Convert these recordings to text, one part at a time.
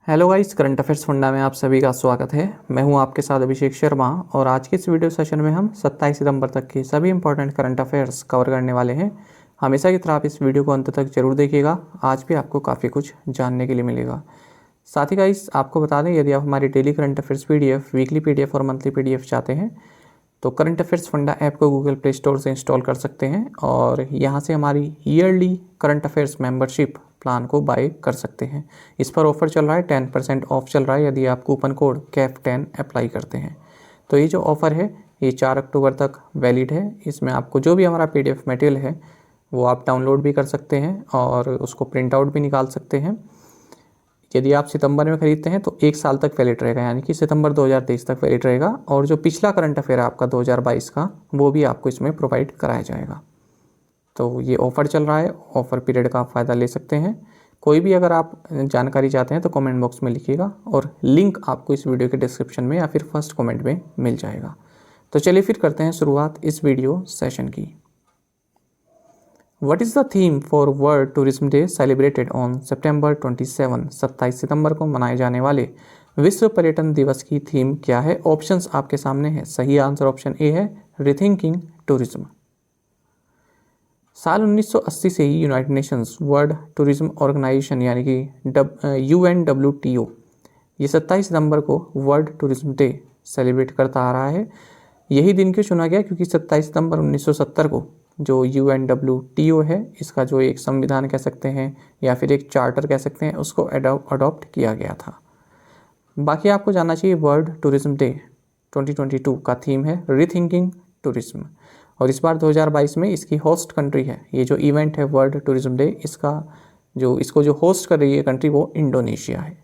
Hello guys, current affairs funda में आप सभी का स्वागत है। मैं हूं आपके साथ अभिषेक शर्मा और आज के इस वीडियो सेशन में हम 27 सितंबर तक के सभी इंपॉर्टेंट करंट अफेयर्स कवर करने वाले हैं। हमेशा की तरह आप इस वीडियो को अंत तक जरूर देखिएगा, आज भी आपको काफ़ी कुछ जानने के लिए मिलेगा। साथ ही गाइस आपको बता दें, यदि आप हमारी daily current affairs PDF, weekly PDF और मंथली पीडीएफ चाहते हैं तो करंट अफेयर्स फंडा ऐप को गूगल प्ले स्टोर से इंस्टॉल कर सकते हैं और यहाँ से हमारी yearly current affairs membership plan को बाय कर सकते हैं। इस पर ऑफर चल रहा है, 10% ऑफ चल रहा है यदि आप कूपन कोड CAF10 अप्लाई करते हैं। तो ये जो ऑफ़र है ये 4 अक्टूबर तक वैलिड है। इसमें आपको जो भी हमारा PDF मटेरियल है वो आप डाउनलोड भी कर सकते हैं और उसको प्रिंट आउट भी निकाल सकते हैं। यदि आप सितंबर में खरीदते हैं तो 1 साल तक वैलिड रहेगा, यानी कि सितंबर 2023 तक वैलिड रहेगा। और जो पिछला करंट अफेयर है आपका 2022 का, वो भी आपको इसमें प्रोवाइड कराया जाएगा। तो ये ऑफ़र चल रहा है, ऑफ़र पीरियड का आप फ़ायदा ले सकते हैं। कोई भी अगर आप जानकारी चाहते हैं तो कमेंट बॉक्स में लिखिएगा और लिंक आपको इस वीडियो के डिस्क्रिप्शन में या फिर फर्स्ट कमेंट में मिल जाएगा। तो चलिए फिर करते हैं शुरुआत इस वीडियो सेशन की। What is the theme for World Tourism Day celebrated on September 27? 27 सितंबर को मनाए जाने वाले विश्व पर्यटन दिवस की थीम क्या है? ऑप्शंस आपके सामने है। सही आंसर ऑप्शन ए है, रिथिंकिंग टूरिज्म। साल 1980 से ही United Nations World Tourism Organization यानी कि UNWTO ये 27 सितंबर को वर्ल्ड टूरिज्म डे सेलिब्रेट करता आ रहा है। यही दिन क्यों चुना गया? क्योंकि 27 सितंबर 1970 को जो UNWTO है, इसका जो एक संविधान कह सकते हैं या फिर एक चार्टर कह सकते हैं, उसको अडॉप्ट किया गया था। बाकी आपको जानना चाहिए, वर्ल्ड टूरिज्म डे 2022 का थीम है रीथिंकिंग टूरिज्म और इस बार 2022 में इसकी होस्ट कंट्री है। ये जो इवेंट है वर्ल्ड टूरिज्म डे, इसको जो होस्ट कर रही है कंट्री वो इंडोनेशिया है।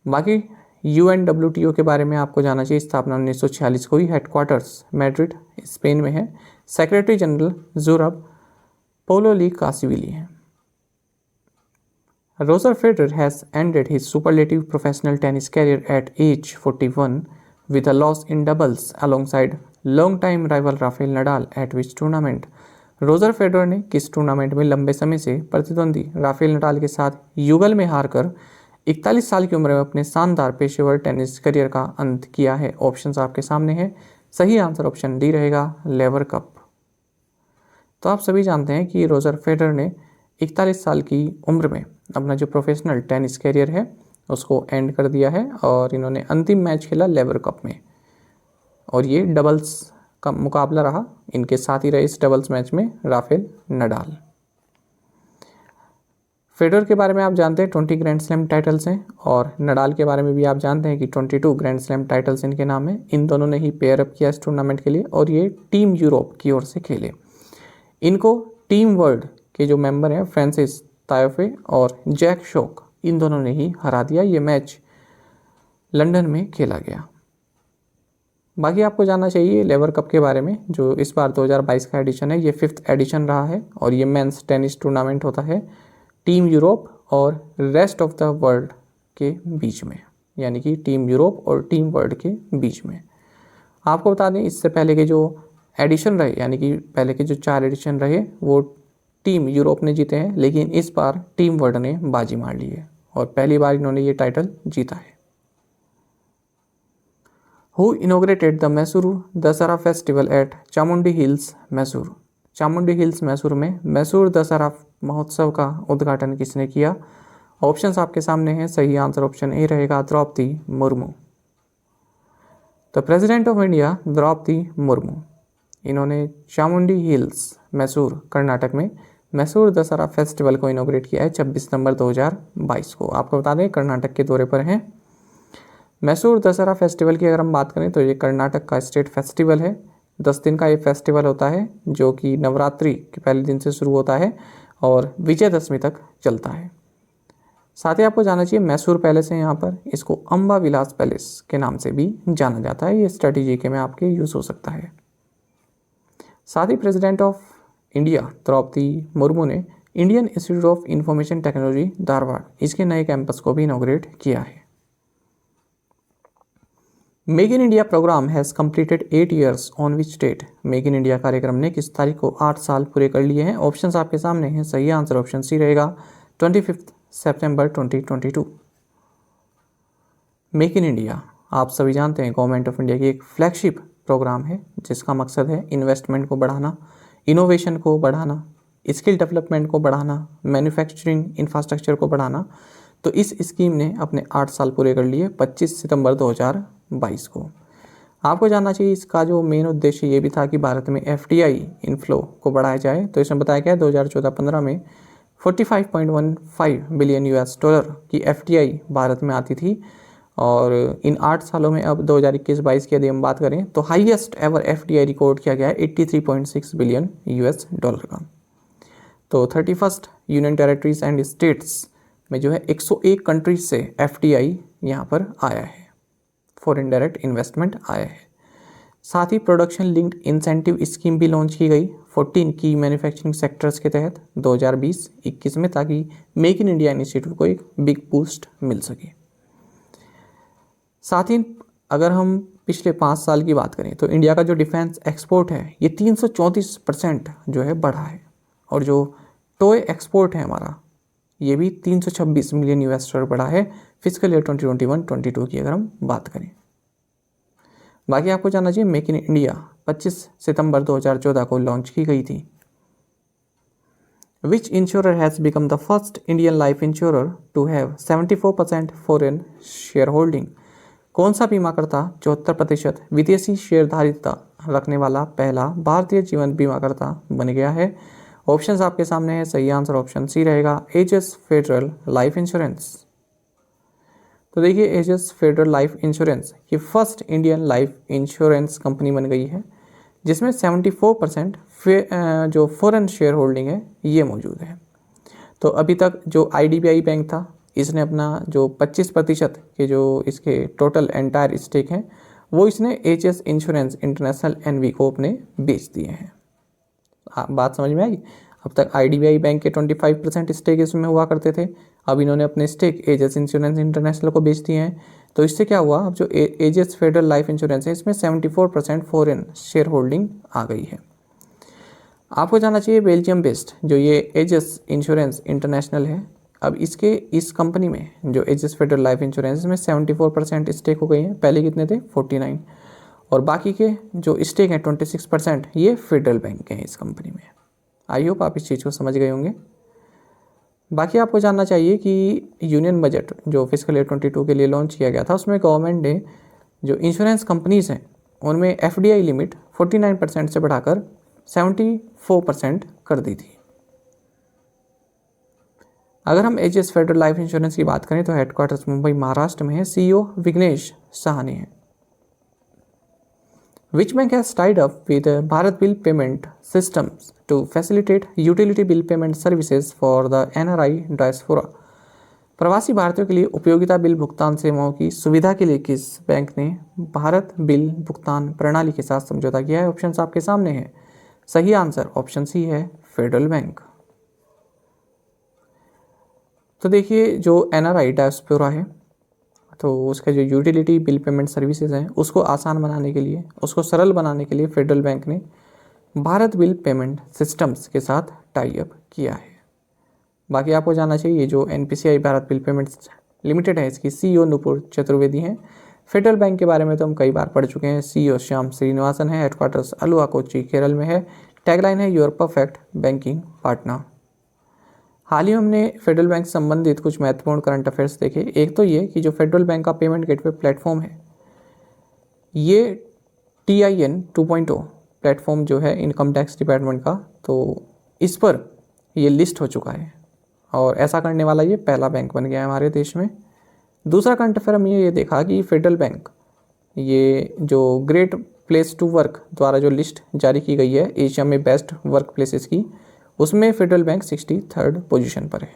बाकी UNWTO के बारे में आपको जानना चाहिए, स्थापना 1946 को ही, हेडक्वार्टर्स मैड्रिड स्पेन में है, secretary general Zurab Pololikashvili है। Roger Federer has ended his superlative professional tennis career at age 41 with a loss in doubles alongside long-time rival Rafael Nadal at which tournament? Roger Federer ने किस tournament में लंबे समय से प्रतिद्वंदी Rafael Nadal के साथ युगल में हारकर 41 साल की उम्र में अपने शानदार पेशेवर टेनिस करियर का अंत किया है? ऑप्शंस आपके सामने हैं। सही आंसर ऑप्शन डी रहेगा, लेवर कप। तो आप सभी जानते हैं कि रोजर फेडरर ने 41 साल की उम्र में अपना जो प्रोफेशनल टेनिस करियर है उसको एंड कर दिया है और इन्होंने अंतिम मैच खेला लेवर कप में और ये डबल्स का मुकाबला रहा। इनके साथ ही रहे इस डबल्स मैच में राफेल नडाल। फेडरर के बारे में आप जानते हैं 20 ग्रैंड स्लैम टाइटल्स हैं और नडाल के बारे में भी आप जानते हैं कि 22 ग्रैंड स्लैम टाइटल्स इनके नाम है। इन दोनों ने ही पेयर अप किया इस टूर्नामेंट के लिए और ये टीम यूरोप की ओर से खेले। इनको टीम वर्ल्ड के जो मेंबर हैं फ्रांसिस तायोफे और जैक शॉक, इन दोनों ने ही हरा दिया। ये मैच लंदन में खेला गया। बाकी आपको जानना चाहिए लेवर कप के बारे में, जो इस बार 2022 का एडिशन है, ये 5th एडिशन रहा है और ये मेंस टेनिस टूर्नामेंट होता है टीम यूरोप और रेस्ट ऑफ द वर्ल्ड के बीच में, यानी कि टीम यूरोप और टीम वर्ल्ड के बीच में। आपको बता दें, इससे पहले के जो एडिशन रहे, यानी कि पहले के जो 4 एडिशन रहे वो टीम यूरोप ने जीते हैं, लेकिन इस बार टीम वर्ल्ड ने बाजी मार ली है और पहली बार इन्होंने ये टाइटल जीता है। Who inaugurated the Mysore Dussehra festival at Chamundi hills Mysore? Chamundi hills Mysore में मैसूर दशहरा महोत्सव का उद्घाटन किसने किया? ऑप्शंस आपके सामने हैं। सही आंसर ऑप्शन ए रहेगा, द्रौपदी मुर्मू। तो president of India Droupadi Murmu, इन्होंने चामुंडी हिल्स मैसूर कर्नाटक में मैसूर दशहरा फेस्टिवल को इनोग्रेट किया है 26 नवंबर 2022 को। आपको बता दें कर्नाटक के दौरे पर हैं। मैसूर दशहरा फेस्टिवल की अगर हम बात करें तो ये कर्नाटक का स्टेट फेस्टिवल है। 10 दिन का ये फेस्टिवल होता है जो कि नवरात्रि के पहले दिन से शुरू होता है और विजयदशमी तक चलता है। साथ ही आपको जानना चाहिए मैसूर पैलेस है यहाँ पर, इसको अम्बा विलास पैलेस के नाम से भी जाना जाता है। ये स्ट्रेटेजी के में आपके यूज़ हो सकता है। साथ ही president of India Droupadi Murmu ने Indian institute of information technology Dharwad, इसके नए कैंपस को भी इनॉग्रेट किया है। Make in India programme has completed 8 years on which date? Make in India कार्यक्रम ने किस तारीख को 8 साल पूरे कर लिए हैं? ऑप्शंस आपके सामने हैं। सही आंसर ऑप्शन सी रहेगा, 25 सितंबर 2022। मेक इन इंडिया आप सभी जानते हैं गवर्नमेंट ऑफ इंडिया की एक फ्लैगशिप प्रोग्राम है जिसका मकसद है इन्वेस्टमेंट को बढ़ाना, इनोवेशन को बढ़ाना, स्किल डेवलपमेंट को बढ़ाना, मैन्युफैक्चरिंग इंफ्रास्ट्रक्चर को बढ़ाना। तो इस स्कीम ने अपने 8 साल पूरे कर लिए 25 सितंबर 2022 को। आपको जानना चाहिए इसका जो मेन उद्देश्य ये भी था कि भारत में FDI इनफ्लो को बढ़ाया जाए। तो इसमें बताया गया 2014-15 में 45.15 बिलियन $US की FDI भारत में आती थी, और इन 8 सालों में अब 2021-22 की यदि हम बात करें तो हाईएस्ट एवर FDI रिकॉर्ड किया गया है 83.6 बिलियन $US का। तो 31st union territories and states में जो है 101 कंट्रीज से FDI यहाँ पर आया है, फॉरेन डायरेक्ट इन्वेस्टमेंट आया है। साथ ही प्रोडक्शन लिंक्ड इंसेंटिव स्कीम भी लॉन्च की गई 14 की मैन्युफैक्चरिंग सेक्टर्स के तहत 2020-21 में, ताकि मेक इन इंडिया इनिशिएटिव को एक बिग बूस्ट मिल सके। साथ ही अगर हम पिछले 5 साल की बात करें तो इंडिया का जो डिफेंस एक्सपोर्ट है ये 334% जो है बढ़ा है, और जो टॉय एक्सपोर्ट है हमारा ये भी 326 मिलियन $US बढ़ा है फिजिकल ईयर 2021-22 की अगर हम बात करें। बाकी आपको जानना चाहिए मेक इन इंडिया 25 सितंबर 2014 को लॉन्च की गई थी। Which insurer has become the first Indian life insurer to have 74% foreign shareholding? कौन सा बीमाकर्ता 74% विदेशी शेयरधारिता रखने वाला पहला भारतीय जीवन बीमाकर्ता बन गया है? ऑप्शंस आपके सामने है, सही आंसर ऑप्शन सी रहेगा, एजेस फेडरल लाइफ इंश्योरेंस। तो देखिए एजेस फेडरल लाइफ इंश्योरेंस ये first Indian life insurance company बन गई है जिसमें 74% जो फॉरेन शेयर होल्डिंग है ये मौजूद है। तो अभी तक जो IDBI बैंक था इसने अपना जो 25% के जो इसके टोटल एंटायर स्टेक हैं वो इसने एजेस इंश्योरेंस इंटरनेशनल NV को अपने बेच दिए हैं। बात समझ में आई? अब तक IDBI बैंक के 25% स्टेक इसमें हुआ करते थे, अब इन्होंने अपने स्टेक एजेस इंश्योरेंस इंटरनेशनल को बेच दिए हैं। तो इससे क्या हुआ, अब जो एजेस फेडरल लाइफ इंश्योरेंस है इसमें 74% फॉरेन शेयर होल्डिंग आ गई है। आपको जानना चाहिए बेल्जियम बेस्ड जो ये एजेस इंश्योरेंस इंटरनेशनल है, अब इस कंपनी में जो एजेस फेडरल लाइफ इंश्योरेंस में 74% स्टेक हो गई हैं। पहले कितने थे 49, और बाकी के जो स्टेक हैं 26% ये फेडरल बैंक के हैं इस कंपनी में। आई होप आप इस चीज़ को समझ गए होंगे। बाकी आपको जानना चाहिए कि यूनियन बजट जो फिजिकल ईयर 22 के लिए लॉन्च किया गया था उसमें गवर्नमेंट ने जो इंश्योरेंस कंपनीज हैं उनमें FDI लिमिट 49% से बढ़ाकर 74% कर दी थी। अगर हम एजेस फेडरल लाइफ इंश्योरेंस की बात करें तो हेडक्वार्टर्स मुंबई महाराष्ट्र में है, CEO विघ्नेश सहानी है। Which bank has tied up with Bharat Bill Payment Systems to facilitate utility bill payment services for the NRI diaspora? प्रवासी भारतीयों के लिए उपयोगिता बिल भुगतान सेवाओं की सुविधा के लिए किस बैंक ने भारत बिल भुगतान प्रणाली के साथ समझौता किया है? ऑप्शंस आपके सामने हैं, सही आंसर ऑप्शन सी है फेडरल बैंक। तो देखिए जो NRI डायस्पोरा है तो उसका जो यूटिलिटी बिल पेमेंट सर्विसेज हैं उसको आसान बनाने के लिए, उसको सरल बनाने के लिए फेडरल बैंक ने भारत बिल पेमेंट सिस्टम्स के साथ टाई अप किया है। बाकी आपको जानना चाहिए ये जो NPCI Bharat bill payments limited है इसकी CEO नुपुर चतुर्वेदी हैं। फेडरल बैंक के बारे में तो हम कई बार पढ़ चुके हैं, CEO श्याम श्रीनिवासन है, हेडक्वार्टर्स अलुआ कोची केरल में है, टैगलाइन है योर परफेक्ट बैंकिंग पार्टनर। हाल ही में हमने फेडरल बैंक से संबंधित कुछ महत्वपूर्ण करंट अफेयर्स देखे। एक तो ये कि जो फेडरल बैंक का पेमेंट गेटवे प्लेटफॉर्म है ये TIN 2.0 प्लेटफॉर्म जो है इनकम टैक्स डिपार्टमेंट का, तो इस पर ये लिस्ट हो चुका है और ऐसा करने वाला ये पहला बैंक बन गया है हमारे देश में। दूसरा करंट अफेयर हम ये देखा कि फेडरल बैंक ये जो ग्रेट प्लेस टू वर्क द्वारा जो लिस्ट जारी की गई है एशिया में बेस्ट वर्क प्लेसेस की, उसमें फेडरल बैंक 63rd पोजीशन पर है।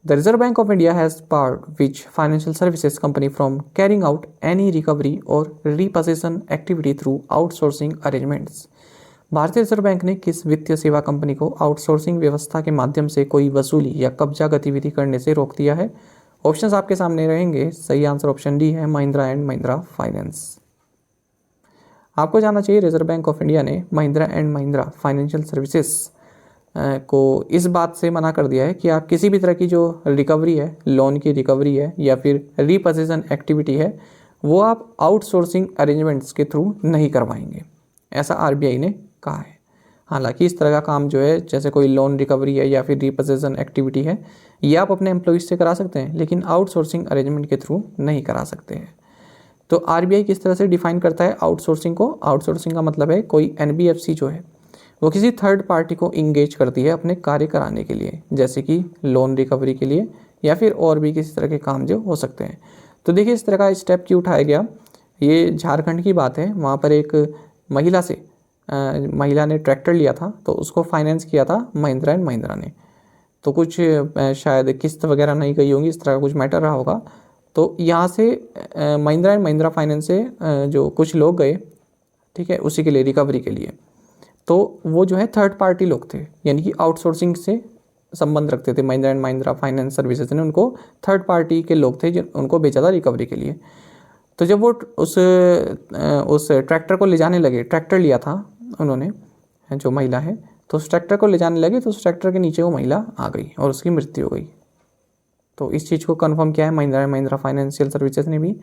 The reserve bank of India has barred which financial services company from carrying out any recovery और repossession activity through outsourcing arrangements? भारतीय रिजर्व बैंक ने किस वित्तीय सेवा कंपनी को आउटसोर्सिंग व्यवस्था के माध्यम से कोई वसूली या कब्जा गतिविधि करने से रोक दिया है? ऑप्शंस आपके सामने रहेंगे, सही आंसर ऑप्शन डी है, महिंद्रा एंड महिंद्रा फाइनेंस। आपको जानना चाहिए रिजर्व बैंक ऑफ इंडिया ने Mahindra and Mahindra financial services को इस बात से मना कर दिया है कि आप किसी भी तरह की जो रिकवरी है, लोन की रिकवरी है या फिर रीपोजीशन एक्टिविटी है, वो आप आउटसोर्सिंग अरेंजमेंट्स के थ्रू नहीं करवाएंगे, ऐसा आरबीआई ने कहा है। हालांकि इस तरह का काम जो है, जैसे कोई लोन रिकवरी है या फिर रीपोजीशन एक्टिविटी है, ये आप अपने एम्प्लॉइज से करा सकते हैं, लेकिन आउटसोर्सिंग अरेंजमेंट के थ्रू नहीं करा सकते हैं। तो आरबीआई किस तरह से डिफाइन करता है आउटसोर्सिंग को? आउटसोर्सिंग का मतलब है कोई एनबीएफसी जो है वो किसी थर्ड पार्टी को इंगेज करती है अपने कार्य कराने के लिए, जैसे कि लोन रिकवरी के लिए या फिर और भी किसी तरह के काम जो हो सकते हैं। तो देखिए इस तरह का स्टेप क्यों उठाया गया, ये झारखंड की बात है। वहाँ पर एक महिला ने ट्रैक्टर लिया था, तो उसको फाइनेंस किया था महिंद्रा एंड महिंद्रा ने। तो कुछ शायद किस्त वगैरह नहीं गई होंगी, इस तरह का कुछ मैटर रहा होगा। तो यहाँ से महिंद्रा एंड महिंद्रा फाइनेंस से जो कुछ लोग गए, ठीक है, उसी के लिए रिकवरी के लिए, तो वो जो है थर्ड पार्टी लोग थे, यानी कि आउटसोर्सिंग से संबंध रखते थे। Mahindra and Mahindra finance services ने उनको थर्ड पार्टी के लोग थे, जो उनको भेजा था रिकवरी के लिए। तो जब वो उस ट्रैक्टर को ले जाने लगे, ट्रैक्टर लिया था उन्होंने, जो महिला है, तो उस ट्रैक्टर को ले जाने लगे तो उस ट्रैक्टर के नीचे वो महिला आ गई और उसकी मृत्यु हो गई। तो इस चीज़ को कंफर्म किया है Mahindra and Mahindra financial services ने भी।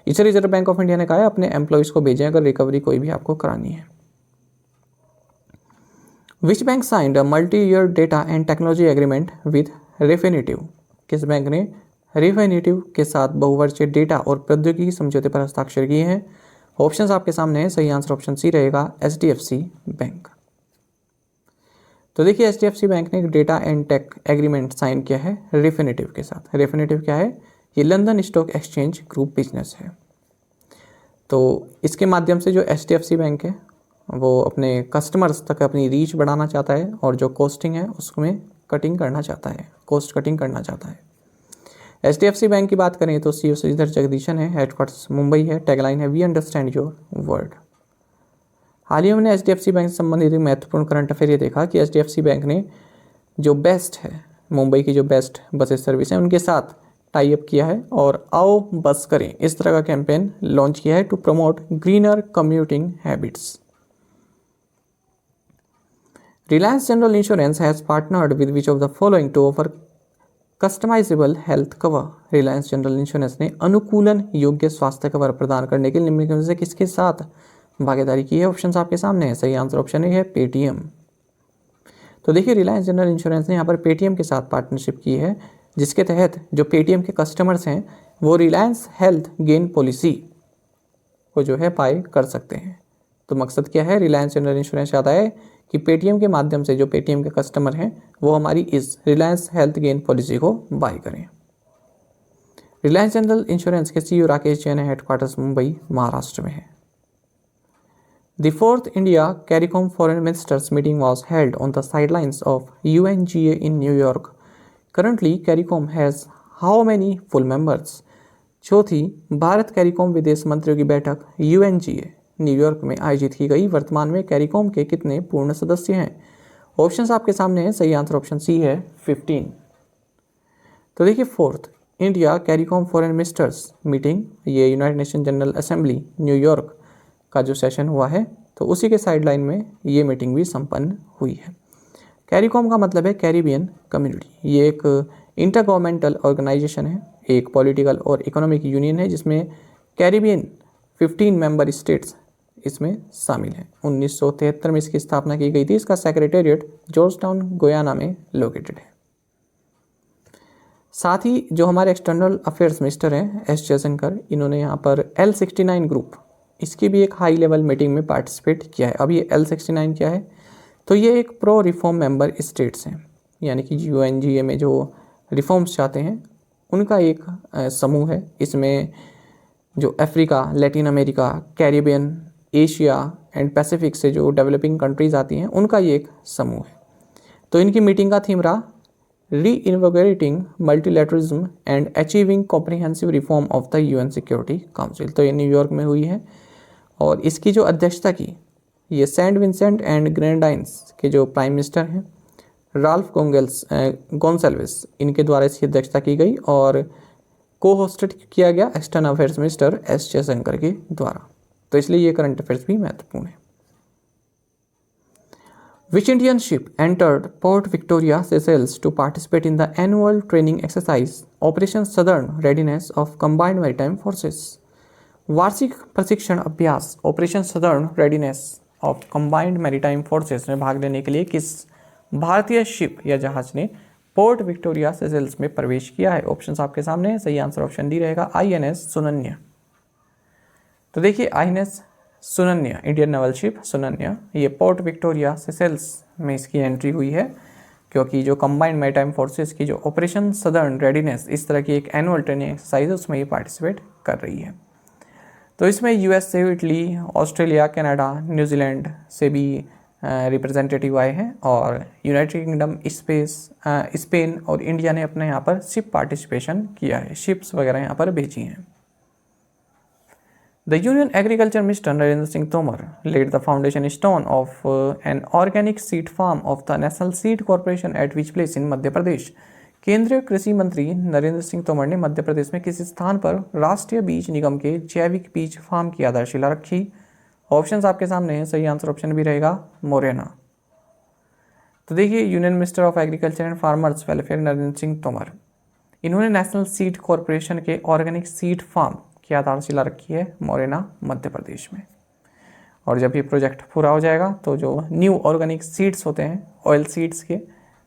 इसे रिजर्व बैंक ऑफ इंडिया ने कहा है अपने एम्प्लॉयज़ को भेजें अगर रिकवरी कोई भी आपको करानी है। Which bank signed a multi year data and technology agreement with Refinitiv? किस बैंक ने रेफिनिटिव के साथ बहुवर्षीय डेटा और प्रौद्योगिकी समझौते पर हस्ताक्षर किए हैं? ऑप्शंस आपके सामने है, सही आंसर ऑप्शन सी रहेगा, एचडीएफसी बैंक। तो देखिए एचडीएफसी बैंक ने एक data and tech agreement sign किया है रेफिनिटिव के साथ। रेफिनिटिव क्या है? ये London Stock Exchange Group business है। तो इसके माध्यम से जो एचडीएफसी बैंक है वो अपने कस्टमर्स तक अपनी रीच बढ़ाना चाहता है और जो कॉस्टिंग है उसमें कटिंग करना चाहता है, कॉस्ट कटिंग करना चाहता है। एचडीएफसी बैंक की बात करें तो सीईओ श्रीधर जगदीशन है, हेडक्वार्टर्स मुंबई है, टैगलाइन है वी अंडरस्टैंड योर वर्ड। हाल ही में हमने एचडीएफसी बैंक से संबंधित एक महत्वपूर्ण करंट अफेयर ये देखा कि एचडीएफसी बैंक ने जो बेस्ट है, मुंबई की जो बेस्ट बस सर्विस है, उनके साथ टाई अप किया है और आओ बस करें इस तरह का कैंपेन लॉन्च किया है to promote greener commuting habits. Reliance General Insurance has partnered with which of the following to offer customizable health cover? Reliance General Insurance ने अनुकूलन योग्य स्वास्थ्य कवर प्रदान करने के लिए निम्नलिखित में से किसके साथ भागीदारी की है? ऑप्शंस आपके सामने है, सही आंसर ऑप्शन ए है पेटीएम। तो देखिए रिलायंस जनरल इंश्योरेंस ने यहाँ पर पेटीएम के साथ पार्टनरशिप की है, जिसके तहत जो पेटीएम के कस्टमर्स हैं वो रिलायंस हेल्थ गेन पॉलिसी को जो है बाय कर सकते हैं। तो मकसद क्या है? रिलायंस जनरल इंश्योरेंस चाहता है कि पेटीएम के माध्यम से जो पेटीएम के कस्टमर हैं वो हमारी इस रिलायंस हेल्थ गेन पॉलिसी को बाय करें। रिलायंस जनरल इंश्योरेंस के सीईओ राकेश जैन है, हेडक्वार्टर्स मुंबई महाराष्ट्र में है। The fourth India CARICOM foreign ministers meeting was held on the sidelines of UNGA in New York. Currently CARICOM has how many full members? चौथी Bharat CARICOM विदेश मंत्रियों की बैठक UNGA न्यूयॉर्क में आयोजित की गई। वर्तमान में कैरिकॉम के कितने पूर्ण सदस्य हैं? ऑप्शंस आपके सामने हैं, सही आंसर ऑप्शन सी है 15। तो देखिए fourth India CARICOM foreign ministers meeting, ये यूनाइटेड नेशन जनरल असेंबली न्यूयॉर्क का जो सेशन हुआ है तो उसी के साइडलाइन में ये मीटिंग भी संपन्न हुई है। कैरिकॉम का मतलब है कैरिबियन कम्युनिटी। ये एक इंटर गवर्नमेंटल ऑर्गेनाइजेशन है, एक पॉलिटिकल और इकोनॉमिक यूनियन है जिसमें कैरिबियन 15 मेंबर स्टेट्स इसमें शामिल हैं। 1973 में इसकी स्थापना की गई थी। इसका सेक्रेटेरिएट जॉर्जटाउन गुयाना में लोकेटेड है। साथ ही जो हमारे एक्सटर्नल अफेयर्स मिनिस्टर हैं एस जयशंकर, इन्होंने यहाँ पर L69 ग्रुप, इसकी भी एक हाई लेवल मीटिंग में पार्टिसिपेट किया है। अब ये L69 क्या है? तो ये एक प्रो रिफॉर्म मेंबर स्टेट्स हैं, यानी कि UNGA में जो रिफॉर्म्स चाहते हैं उनका एक समूह है। इसमें जो Africa, Latin America, Caribbean, Asia and Pacific से जो डेवलपिंग कंट्रीज़ आती हैं उनका ये एक समूह है। तो इनकी मीटिंग का थीम रहा reinvigorating multilateralism and achieving comprehensive reform of the UN Security Council. तो ये न्यूयॉर्क में हुई है और इसकी जो अध्यक्षता की ये सेंट विंसेंट एंड ग्रेनेडाइंस के जो प्राइम मिनिस्टर हैं राल्फ गोंसाल्विस, इनके द्वारा इसकी अध्यक्षता की गई और को होस्टेड किया गया external affairs minister S Jaishankar के द्वारा। तो इसलिए ये करंट अफेयर्स भी महत्वपूर्ण है। Which Indian ship entered Port Victoria, Seychelles to participate in the annual training exercise Operation Southern Readiness of Combined Maritime Forces? वार्षिक प्रशिक्षण अभ्यास operation southern readiness of combined maritime forces में भाग लेने के लिए किस भारतीय शिप या जहाज ने पोर्ट विक्टोरिया सेशेल्स में प्रवेश किया है? ऑप्शंस आपके सामने है। सही आंसर ऑप्शन डी रहेगा INS सुनन्या। तो देखिए INS सुनन्या, इंडियन नेवल शिप सुनन्या, ये पोर्ट विक्टोरिया सेशेल्स में इसकी एंट्री हुई है क्योंकि जो कंबाइंड मैरीटाइम फोर्सेस की जो ऑपरेशन सदर्न रेडीनेस इस तरह की एक एनुअल ट्रेनिंग एक्सरसाइज है उसमें ये पार्टिसिपेट कर रही है। तो इसमें US से, इटली, ऑस्ट्रेलिया, कनाडा, न्यूजीलैंड से भी रिप्रेजेंटेटिव आए हैं और यूनाइटेड किंगडम, स्पेन और इंडिया ने अपने यहाँ पर शिप पार्टिसिपेशन किया है, शिप्स वगैरह यहाँ पर भेजी हैं। The Union Agriculture Minister Narendra Singh Tomar laid the foundation stone of an organic seed farm of the National Seed Corporation at which place in Madhya Pradesh? केंद्रीय कृषि मंत्री नरेंद्र सिंह तोमर ने मध्य प्रदेश में किस स्थान पर राष्ट्रीय बीज निगम के जैविक बीज फार्म की आधारशिला रखी? ऑप्शंस आपके सामने हैं। सही आंसर ऑप्शन भी रहेगा मोरेना। तो देखिए union minister of agriculture and farmers welfare Narendra Singh Tomar, इन्होंने नेशनल सीड कॉरपोरेशन के ऑर्गेनिक सीड फार्म की आधारशिला रखी है मोरेना मध्य प्रदेश में। और जब ये प्रोजेक्ट पूरा हो जाएगा तो जो न्यू ऑर्गेनिक सीड्स होते हैं ऑयल सीड्स के,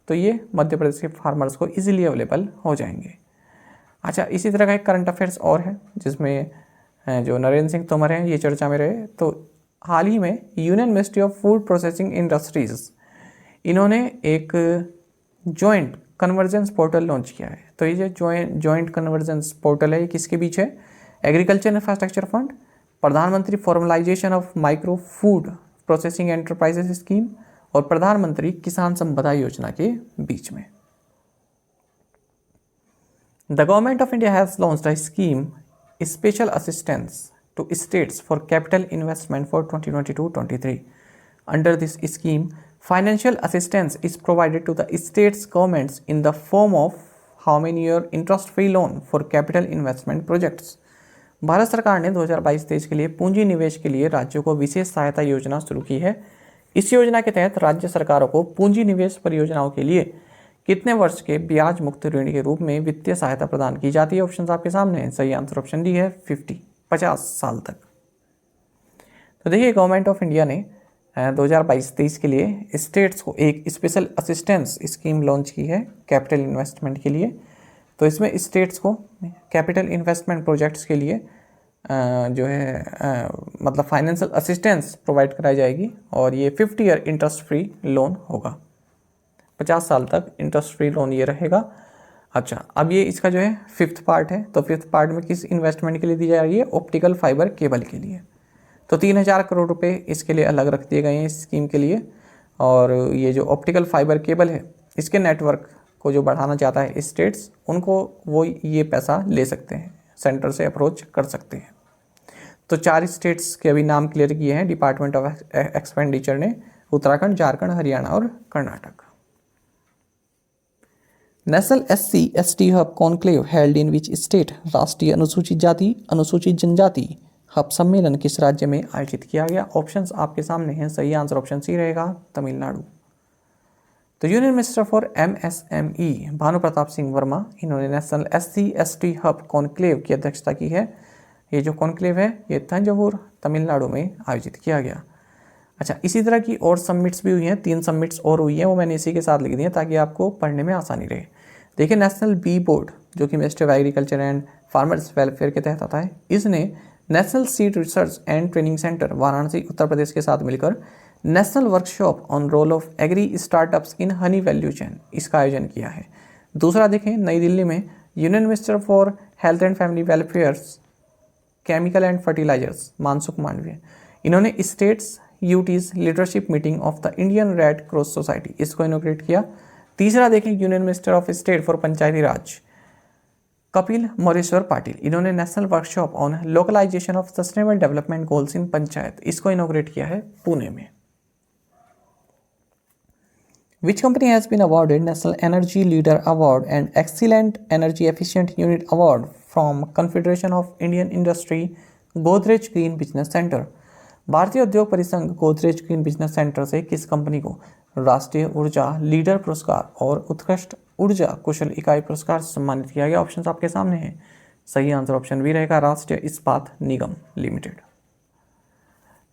तो ये मध्य प्रदेश के फार्मर्स को इजीली अवेलेबल हो जाएंगे। अच्छा, इसी तरह का एक करंट अफेयर्स और है जिसमें जो नरेंद्र सिंह तोमर हैं ये चर्चा में रहे। तो हाल ही में union ministry of food processing industries, इन्होंने एक जॉइंट कन्वर्जेंस पोर्टल लॉन्च किया है। तो ये जो जॉइंट कन्वर्जेंस पोर्टल है ये किसके बीच है? एग्रीकल्चर इंफ्रास्ट्रक्चर फंड, प्रधानमंत्री formalisation of micro food processing enterprises scheme और प्रधानमंत्री किसान संपदा योजना के बीच में। The government of India has launched a scheme special assistance to states for capital investment for 2022-23। Under this scheme financial assistance is provided to the states governments in the form of how many year interest free loan for capital investment projects. Bharat सरकार ने 2022-23 के लिए पूंजी निवेश के लिए राज्यों को विशेष सहायता योजना शुरू की है। इस योजना के तहत राज्य सरकारों को पूंजी निवेश परियोजनाओं के लिए कितने वर्ष के ब्याज मुक्त ऋण के रूप में वित्तीय सहायता प्रदान की जाती है? ऑप्शन आपके सामने है। सही आंसर ऑप्शन डी है 50 साल तक। तो देखिए गवर्नमेंट ऑफ इंडिया ने 2022-23 के लिए स्टेट्स को एक स्पेशल असिस्टेंस स्कीम लॉन्च की है कैपिटल इन्वेस्टमेंट के लिए। तो इसमें स्टेट्स को कैपिटल इन्वेस्टमेंट प्रोजेक्ट्स के लिए जो है मतलब फाइनेंशियल असिस्टेंस प्रोवाइड कराई जाएगी और ये 50 ईयर इंटरेस्ट फ्री लोन होगा। 50 साल तक इंटरेस्ट फ्री लोन ये रहेगा। अच्छा, अब ये इसका जो है 5th पार्ट है। तो 5th पार्ट में किस इन्वेस्टमेंट के लिए दी जा रही है? ऑप्टिकल फाइबर केबल के लिए। तो 3000 करोड़ रुपए इसके लिए अलग रख दिए गए हैं इस स्कीम के लिए। और ये जो ऑप्टिकल फाइबर केबल है इसके नेटवर्क को जो बढ़ाना चाहता है स्टेट्स, उनको वो ये पैसा ले सकते हैं, सेंटर से अप्रोच कर सकते हैं। तो 4 स्टेट्स के अभी नाम क्लियर किए हैं डिपार्टमेंट ऑफ एक्सपेंडिचर ने, उत्तराखंड, झारखंड, हरियाणा और Karnataka. National SC/ST hub conclave held in which state? राष्ट्रीय अनुसूचित जाति अनुसूचित जनजाति हब सम्मेलन किस राज्य में आयोजित किया गया? ऑप्शंस आपके सामने हैं। सही आंसर ऑप्शन सी रहेगा तमिलनाडु। तो union minister for MSME Bhanu Pratap Singh Verma, इन्होंने नेशनल SC/ST हब कॉन्क्लेव की अध्यक्षता की है। ये जो कॉन्क्लेव है ये तंजावुर तमिलनाडु में आयोजित किया गया। अच्छा, इसी तरह की और समिट्स भी हुई हैं, 3 समिट्स और हुई हैं, वो मैंने इसी के साथ लिख दी हैं ताकि आपको पढ़ने में आसानी रहे। देखिए नेशनल बी बोर्ड जो कि ministry of agriculture and farmers welfare के तहत आता है, इसने national seed research and training centre Varanasi Uttar Pradesh के साथ मिलकर national workshop on role of agri startups in honey value chain इसका आयोजन किया है। दूसरा देखें नई दिल्ली में union minister for health and family welfares chemical and fertilizers Mansukh Mandaviya, इन्होंने states UTs leadership meeting of the Indian red cross society इसको इनोग्रेट किया। तीसरा देखें union minister of state for Panchayati Raj Kapil Moreshwar Patil, इन्होंने national workshop on localisation of sustainable development goals in panchayat इसको inaugurate किया है पुणे में। Which company has been awarded National Energy Leader Award and Excellent Energy Efficient Unit Award from Confederation of Indian Industry Godrej Green Business Center? भारतीय उद्योग परिसंघ Godrej green business centre से किस company को राष्ट्रीय ऊर्जा लीडर पुरस्कार और उत्कृष्ट ऊर्जा कुशल इकाई पुरस्कार से सम्मानित किया गया। ऑप्शन आपके सामने है। सही आंसर ऑप्शन बी रहेगा, राष्ट्रीय इस्पात निगम लिमिटेड।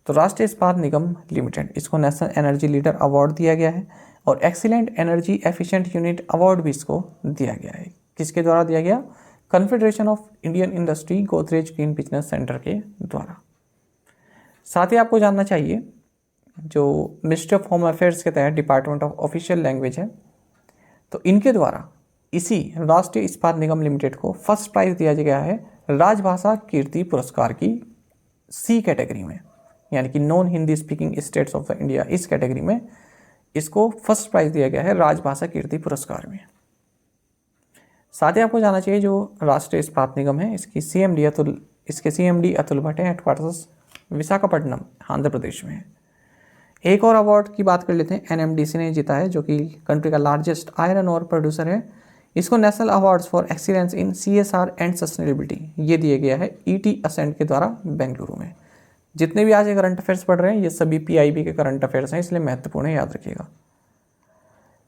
तो राष्ट्रीय इस्पात निगम लिमिटेड, इसको नेशनल एनर्जी लीडर अवार्ड दिया गया है और excellent energy efficient unit award भी इसको दिया गया है। किसके द्वारा दिया गया? Confederation of Indian industry Godrej green business centre के द्वारा। साथ ही आपको जानना चाहिए, जो मिनिस्ट्री ऑफ होम अफेयर्स के तहत डिपार्टमेंट ऑफ ऑफिशियल लैंग्वेज है, तो इनके द्वारा इसी राष्ट्रीय इस्पात निगम लिमिटेड को फर्स्ट प्राइज दिया गया है राजभाषा कीर्ति पुरस्कार की सी कैटेगरी में, यानी कि non Hindi speaking states of the India, इस कैटेगरी में इसको फर्स्ट प्राइज दिया गया है राजभाषा कीर्ति पुरस्कार में। साथ ही आपको जानना चाहिए, जो राष्ट्रीय इस्पात निगम है इसके सीएमडी अतुल भट्ट है, हेडक्वार्टर्स विशाखापट्टनम आंध्र प्रदेश में है। एक और अवार्ड की बात कर लेते हैं, एनएमडीसी ने जीता है, जो कि कंट्री का लार्जेस्ट आयरन और प्रोड्यूसर है। इसको national awards for excellence in CSR and sustainability ये दिया गया है ईटी असेंट के द्वारा बेंगलुरु में। जितने भी आज ये करंट अफेयर्स पढ़ रहे हैं ये सभी पीआईबी के करंट अफेयर्स हैं, इसलिए महत्वपूर्ण है, याद रखिएगा।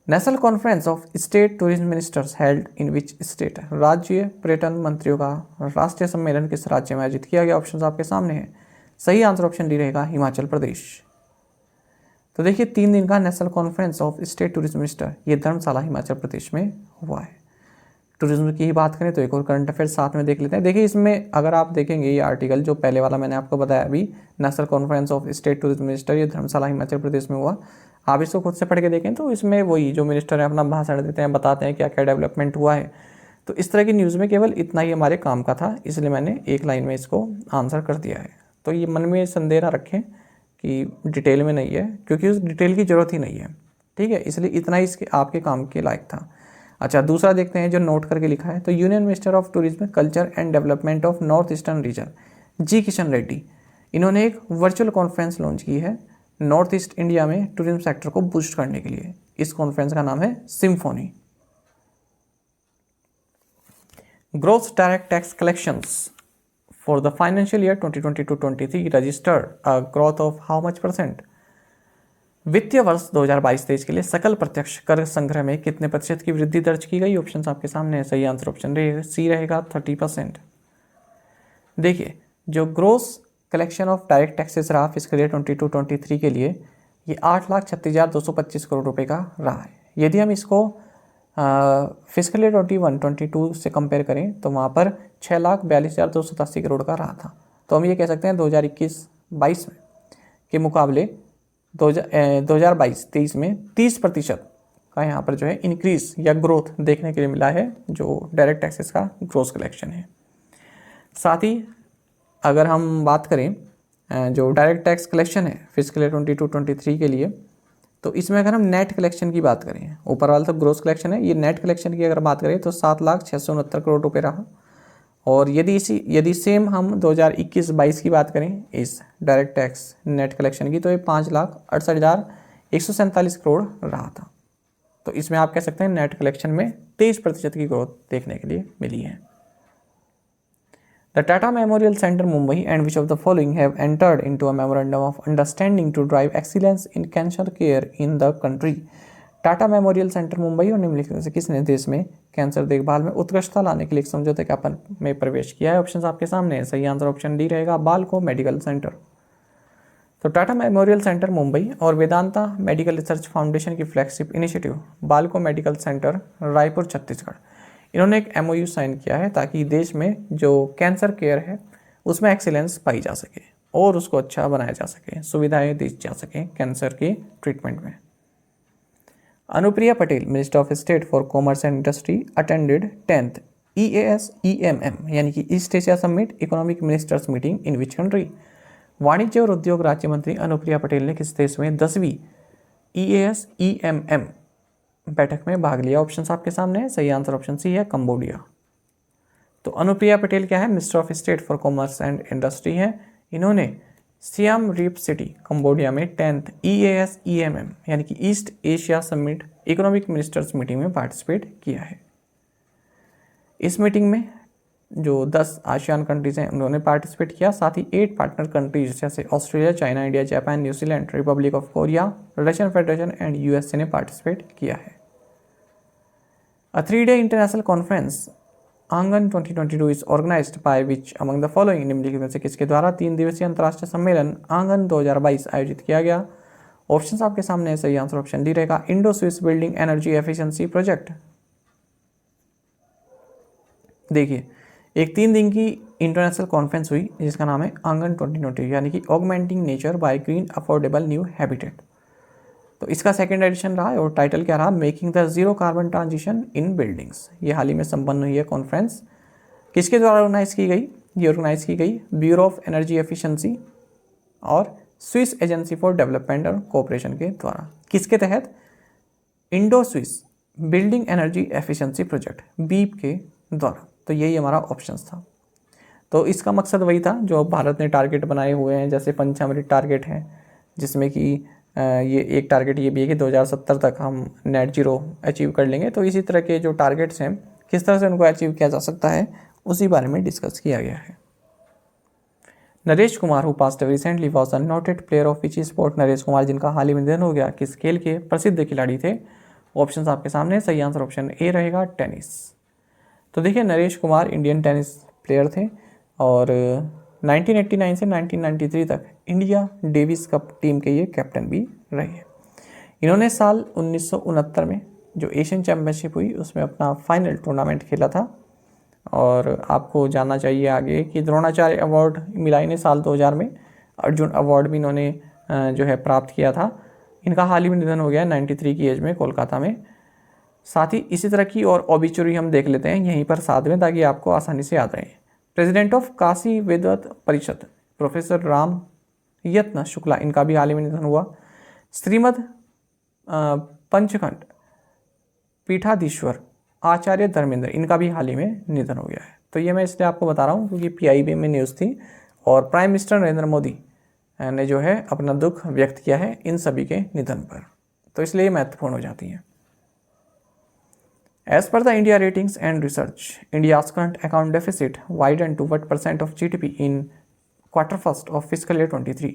National conference of state tourism ministers held in which state, राज्य पर्यटन मंत्रियों का राष्ट्रीय सम्मेलन किस राज्य में आयोजित किया गया? ऑप्शन आपके सामने है। सही आंसर ऑप्शन डी रहेगा, हिमाचल प्रदेश। तो देखिए 3 दिन का national conference of state tourism minister ये धर्मशाला हिमाचल प्रदेश में हुआ है। टूरिज्म की ही बात करें तो एक और करंट अफेयर साथ में देख लेते हैं। देखिए इसमें अगर आप देखेंगे ये आर्टिकल जो पहले वाला मैंने आपको बताया अभी, national conference of state tourism minister ये धर्मशाला हिमाचल प्रदेश में हुआ, आप इसको खुद से पढ़ के देखें तो इसमें वही जो मिनिस्टर है अपना भाषण देते हैं, बताते हैं क्या क्या डेवलपमेंट हुआ है। तो इस तरह की न्यूज़ में केवल इतना ही हमारे काम का था, इसलिए मैंने एक लाइन में इसको आंसर कर दिया है। तो ये मन में संदेह ना रखें कि डिटेल में नहीं है, क्योंकि उस डिटेल की ज़रूरत ही नहीं है, ठीक है, इसलिए इतना ही इसके आपके काम के लायक था। अच्छा, दूसरा देखते हैं जो नोट करके लिखा है। तो union minister of tourism culture and development of north eastern region G Kishan Reddy, इन्होंने एक वर्चुअल कॉन्फ्रेंस लॉन्च की है नॉर्थ ईस्ट इंडिया में टूरिज्म सेक्टर को बूस्ट करने के लिए। इस कॉन्फ्रेंस का नाम है Symphony. Gross direct tax collections for the financial year 2022-23 registered a growth of how much %? वित्तीय वर्ष 2022-23 के लिए सकल प्रत्यक्ष कर संग्रह में कितने प्रतिशत की वृद्धि दर्ज की गई? ऑप्शन आपके सामने है। सही आंसर ऑप्शन सी रहेगा, 30%। देखिए जो gross collection of direct taxes रहा फिस्कल ईयर 22-23 के लिए ये 8,36,225 करोड़ रुपए का रहा है। यदि हम इसको फिस्कल ईयर 21-22 से कंपेयर करें तो वहाँ पर 6,42,287 करोड़ का रहा था। तो हम ये कह सकते हैं 2021-22 के मुकाबले 2022-23 में 30% का यहाँ पर जो है इंक्रीज या ग्रोथ देखने के लिए मिला है, जो डायरेक्ट टैक्सेस का ग्रोस कलेक्शन है। साथ ही अगर हम बात करें जो डायरेक्ट टैक्स कलेक्शन है फिस्कल ईयर 22-23 के लिए, तो इसमें अगर हम नेट कलेक्शन की बात करें, ऊपर वाला तो ग्रोस कलेक्शन है, ये नेट कलेक्शन की अगर बात करें तो 7,669 करोड़ रुपए रहा। और यदि सेम हम 2021-22 की बात करें इस डायरेक्ट टैक्स नेट कलेक्शन की, तो ये 5,68,147 करोड़ रहा था। तो इसमें आप कह सकते हैं नेट कलेक्शन में 23% की ग्रोथ देखने के लिए मिली है। The Tata Memorial Center Mumbai and which of the following have entered into a memorandum of understanding to drive excellence in cancer care in the country? Tata memorial centre Mumbai और निम्नलिखित से किसने देश में कैंसर देखभाल में उत्कृष्टता लाने के लिए समझौते ज्ञापन में प्रवेश किया है? ऑप्शन आपके सामने है। सही आंसर ऑप्शन डी रहेगा, बालको मेडिकल सेंटर। तो टाटा मेमोरियल सेंटर मुंबई और वेदांता मेडिकल रिसर्च फाउंडेशन की फ्लैगशिप इनिशिएटिव बालको मेडिकल सेंटर रायपुर छत्तीसगढ़, इन्होंने एक MOU साइन किया है ताकि देश में जो कैंसर केयर है उसमें एक्सीलेंस पाई जा सके और उसको अच्छा बनाया जा सके, सुविधाएं दी जा सके कैंसर के ट्रीटमेंट में। Anupriya Patel minister of state for commerce and industry attended 10th EAS-EMM यानी कि east Asia summit economic ministers meeting in which country? वाणिज्य और उद्योग राज्य मंत्री अनुप्रिया पटेल ने किस देश में 10वीं EAS-EMM बैठक में भाग लिया? ऑप्शन आपके सामने है। सही आंसर ऑप्शन सी है, कंबोडिया। तो अनुप्रिया पटेल क्या है? Minister of state for commerce and industry है। इन्होंने सियाम रीप सिटी कंबोडिया में 10th EAS-EMM यानी कि east Asia summit economic ministers meeting में पार्टिसिपेट किया है। इस मीटिंग में जो 10 आसियान कंट्रीज़ हैं उन्होंने पार्टिसिपेट किया, साथ ही 8 पार्टनर कंट्रीज जैसे Australia, China, India, Japan, New Zealand, republic of Korea, Russian federation and USA ने पार्टिसिपेट किया है। A 3-day international conference Aangan 2022 is organised by which among the following, निम्नलिखित में से किसके द्वारा 3 दिवसीय अंतर्राष्ट्रीय सम्मेलन आंगन 2022 आयोजित किया गया। ऑप्शंस आपके सामने है, सही आंसर ऑप्शन डी रहेगा, Indo Swiss building energy efficiency project. देखिए, एक 3 दिन की इंटरनेशनल कॉन्फ्रेंस हुई जिसका नाम है आंगन 2020, यानी कि augmenting nature by green affordable new habitat. तो इसका सेकेंड एडिशन रहा है और टाइटल क्या रहा, making the zero carbon transition in buildings. ये हाल ही में संपन्न हुई है कॉन्फ्रेंस। किसके द्वारा ऑर्गेनाइज की गई, ये ऑर्गेनाइज की गई ब्यूरो ऑफ एनर्जी एफिशिएंसी और स्विस एजेंसी फॉर डेवलपमेंट और कोऑपरेशन के द्वारा। किसके तहत, Indo Swiss building energy efficiency project beep के द्वारा। तो यही हमारा ऑप्शन था। तो इसका मकसद वही था जो भारत ने टारगेट बनाए हुए हैं, जैसे पंचामृत टारगेट है जिसमें कि ये एक टारगेट ये भी है कि 2070 तक हम नेट जीरो अचीव कर लेंगे। तो इसी तरह के जो टारगेट्स हैं किस तरह से उनको अचीव किया जा सकता है उसी बारे में डिस्कस किया गया है। Naresh Kumar who passed recently was a noted player of which sport. Naresh Kumar जिनका हाल ही में निधन हो गया, किस खेल के प्रसिद्ध खिलाड़ी थे। ऑप्शंस आपके सामने, सही आंसर ऑप्शन ए रहेगा, टेनिस। तो देखिए, Naresh Kumar Indian tennis player थे और 1989 से 1993 तक इंडिया डेविस कप टीम के ये कैप्टन भी रहे हैं। इन्होंने साल 1969 में जो एशियन चैम्पियनशिप हुई उसमें अपना फाइनल टूर्नामेंट खेला था। और आपको जानना चाहिए आगे कि द्रोणाचार्य अवार्ड मिला इन्हें साल 2000 में, अर्जुन अवार्ड भी इन्होंने जो है प्राप्त किया था। इनका हाल ही में निधन हो गया 93 की एज में कोलकाता में। साथ ही इसी तरह की और ऑबिचुरी हम देख लेते हैं यहीं पर साथ में, ताकि आपको आसानी से याद रहे। प्रेसिडेंट ऑफ काशी वेदांत परिषद प्रोफेसर राम यत्न शुक्ला, इनका भी हाल ही में निधन हुआ। श्रीमद पंचखंड पीठाधीश्वर आचार्य धर्मेंद्र, इनका भी हाल ही में निधन हो गया है। तो ये मैं इसलिए आपको बता रहा हूँ क्योंकि PIB में न्यूज़ थी और प्राइम मिनिस्टर नरेंद्र मोदी ने जो है अपना दुख व्यक्त किया है इन सभी के निधन पर, तो इसलिए महत्वपूर्ण हो जाती है। As per the India Ratings and Research, India's current account deficit widened to what % of GDP in quarter first of fiscal year 23?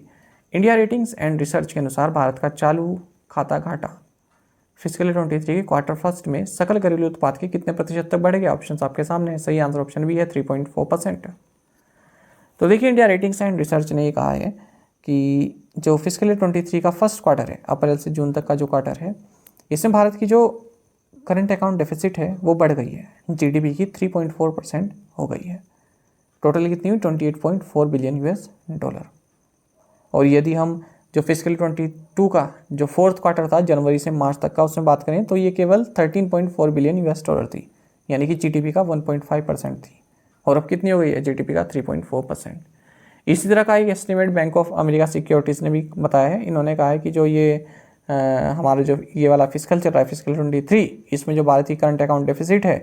India ratings and research के अनुसार भारत का चालू खाता घाटा फिजिकल ईयर 23 के क्वार्टर फर्स्ट में सकल घरेलू उत्पाद के कितने प्रतिशत तक बढ़ गया। ऑप्शन आपके सामने है, सही आंसर ऑप्शन भी है 3.4%। तो देखिए, इंडिया रेटिंग्स एंड रिसर्च ने ये कहा है कि जो फिजिकल ईयर 23 का फर्स्ट क्वार्टर है, अप्रैल से जून तक का जो क्वार्टर है, इसमें भारत की जो करंट अकाउंट डेफिसिट है वो बढ़ गई है, GDP की 3.4% हो गई है। टोटल कितनी हुई, $28.4 बिलियन। और यदि हम जो फिजिकल 22 का जो फोर्थ क्वार्टर था जनवरी से मार्च तक का, उसमें बात करें तो ये केवल $13.4 बिलियन थी, यानी कि GDP का 1.5% थी। और अब कितनी हो गई है, GDP का 3.4%। इसी तरह का एक estimate bank of America securities ने भी बताया है। इन्होंने कहा है कि जो ये हमारा जो ये वाला फिजिकल चल रहा है फिजिकल 23, इसमें जो भारत की करंट अकाउंट डेफिसिट है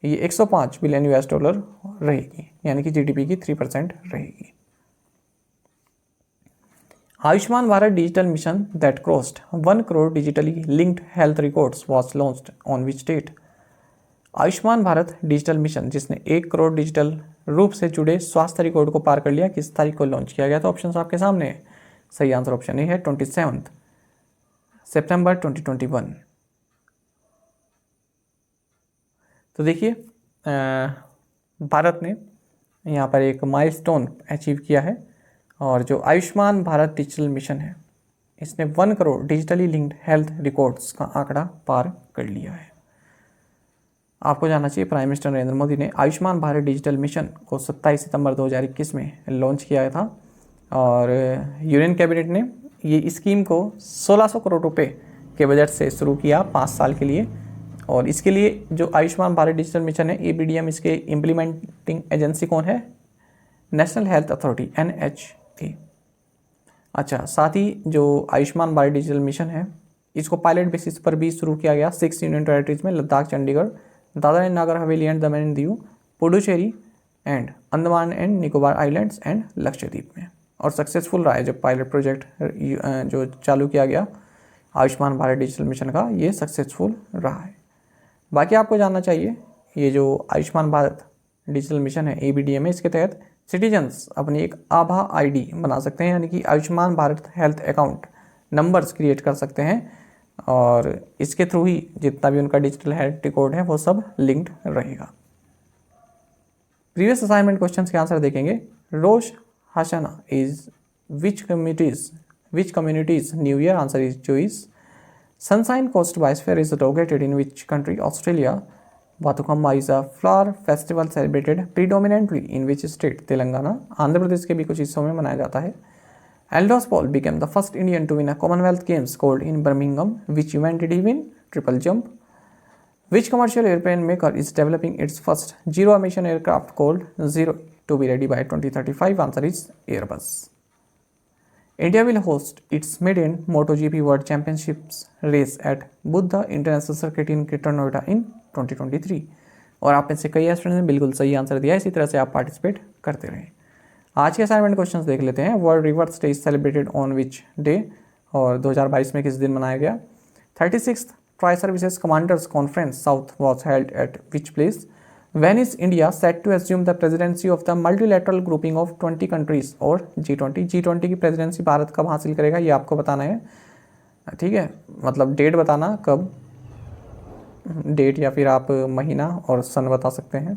ये $105 बिलियन रहेगी, यानी कि GDP की 3% रहेगी। Ayushman Bharat digital mission that crossed 1 crore digitally linked health records was launched on which date. Ayushman Bharat digital mission जिसने 1 करोड़ डिजिटल रूप से जुड़े स्वास्थ्य रिकॉर्ड को पार कर लिया, किस तारीख को लॉन्च किया गया। तो ऑप्शन आपके सामने है, सही आंसर ऑप्शन ए है 27 सितंबर 2021। तो देखिए, भारत ने यहाँ पर एक माइलस्टोन अचीव किया है और जो आयुष्मान भारत डिजिटल मिशन है इसने 1 crore digitally linked health records का आंकड़ा पार कर लिया है। आपको जानना चाहिए, प्राइम मिनिस्टर नरेंद्र मोदी ने आयुष्मान भारत डिजिटल मिशन को 27 सितंबर 2021 में लॉन्च किया था और यूनियन कैबिनेट ने ये स्कीम को 1600 करोड़ रुपए के बजट से शुरू किया 5 साल के लिए। और इसके लिए जो आयुष्मान भारत डिजिटल मिशन है ABDM, इसके इम्प्लीमेंटिंग एजेंसी कौन है, नेशनल हेल्थ अथॉरिटी NHA। अच्छा, साथ ही जो आयुष्मान भारत डिजिटल मिशन है इसको पायलट बेसिस पर भी शुरू किया गया 6 यूनियन टेरिटरीज में, Ladakh, Chandigarh, Dadra and Nagar Haveli and Daman and Diu, Puducherry and Andaman and Nicobar islands and Lakshadweep में। और सक्सेसफुल रहा है जब पायलट प्रोजेक्ट जो चालू किया गया आयुष्मान भारत डिजिटल मिशन का, ये सक्सेसफुल रहा है। बाकी आपको जानना चाहिए ये जो आयुष्मान भारत डिजिटल मिशन है ABDM है, इसके तहत सिटीजन्स अपनी एक आभा ID बना सकते हैं, यानी कि Ayushman Bharat health account numbers create कर सकते हैं और इसके थ्रू ही जितना भी उनका डिजिटल हेल्थ रिकॉर्ड है वो सब लिंक्ड रहेगा। प्रीवियस असाइनमेंट क्वेश्चन के आंसर देखेंगे। Rosh Hashanah is which community's new year, answer is choice. Sunshine Coast Biosphere is located in which country? Australia. Batukamma is a flower festival celebrated predominantly in which state? Telangana. Andhra Pradesh के भी कुछ हिस्सों में मनाया जाता है। Aldous Paul became the first Indian to win a Commonwealth Games called in Birmingham. Which event did he win? Triple jump. Which commercial airplane maker is developing its first zero emission aircraft called Zero to be ready by 2035? Answer is Airbus. India will host its maiden MotoGP World Championships race at Buddha International Circuit in Greater Noida in 2023। और आप में से कई students ने बिल्कुल सही answer दिया, इसी तरह से आप पार्टिसिपेट करते रहें। आज के असाइनमेंट क्वेश्चंस देख लेते हैं। World reverse day is celebrated on which day, और 2022 में किस दिन मनाया गया। 36th tri services commanders conference south was held at which place. When is India set to assume the presidency of the multilateral grouping of 20 countries और G20? G20 की presidency Bharat कब हासिल करेगा, ये आपको बताना है, ठीक है। मतलब डेट बताना कब, डेट या फिर आप महीना और सन बता सकते हैं,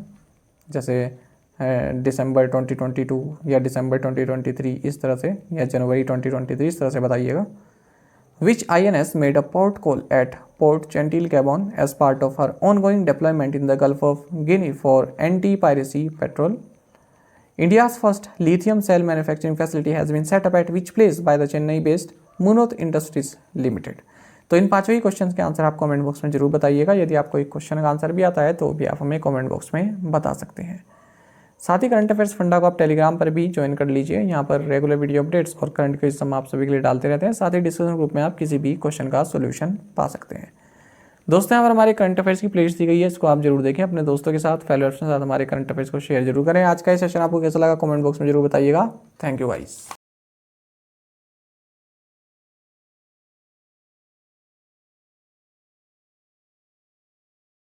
जैसे दिसंबर 2022 या दिसंबर 2023 इस तरह से, या जनवरी 2023 इस तरह से बताइएगा। Which INS made a port call at Port Gentil, Gabon as part of her ongoing deployment in the Gulf of Guinea for anti-piracy patrol? India's first lithium cell manufacturing facility has been set up at which place by the Chennai-based Munoz Industries Limited? तो इन पांचों ही question के answer आप comment box में जरूर बताइएगा। यदि आपको एक क्वेश्चन का आंसर भी आता है तो भी आप हमें कमेंट बॉक्स में बता सकते हैं। साथ ही करंट अफेयर्स फंडा को आप टेलीग्राम पर भी ज्वाइन कर लीजिए। यहाँ पर रेगुलर वीडियो अपडेट्स और करंट क्विज हम आप सभी के लिए डालते रहते हैं। साथ ही डिस्कशन ग्रुप में आप किसी भी क्वेश्चन का सोल्यूशन पा सकते हैं। दोस्तों, यहाँ पर हमारे करंट अफेयर्स की प्लेलिस्ट दी गई है, इसको आप जरूर देखें। अपने दोस्तों के साथ, फॉलोअर्स के साथ हमारे करंट अफेयर्स को शेयर जरूर करें। आज का ये सेशन आपको कैसा लगा कमेंट बॉक्स में जरूर बताइएगा। Thank you guys.